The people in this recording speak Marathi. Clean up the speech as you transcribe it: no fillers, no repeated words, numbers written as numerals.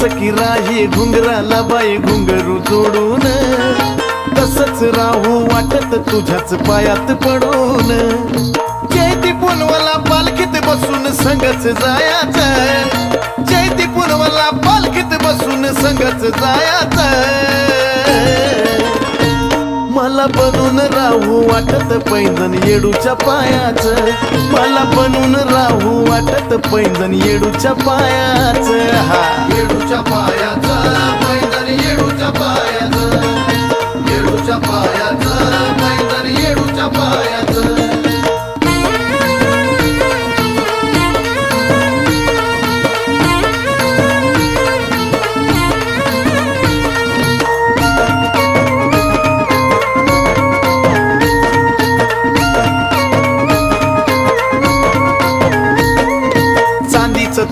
की राही घुंगराला बाई घुंगरू जोडून, तसंच राहू वाटत तुझ्याच पायात पडून. जयती पुनवाला पालखीत बसून संगच जायाचं, जयती पुनवाला पालखीत बसून संगच जायाचं. मला बनून राहू वाटत पैंजण येडूच्या पायाचं, मला बनून राहू वाटत पैंजण येडूच्या पायाचं. हा येडूच्या पायाचं पैंजण येडूच्या पायाचं, येडूच्या पायाचं.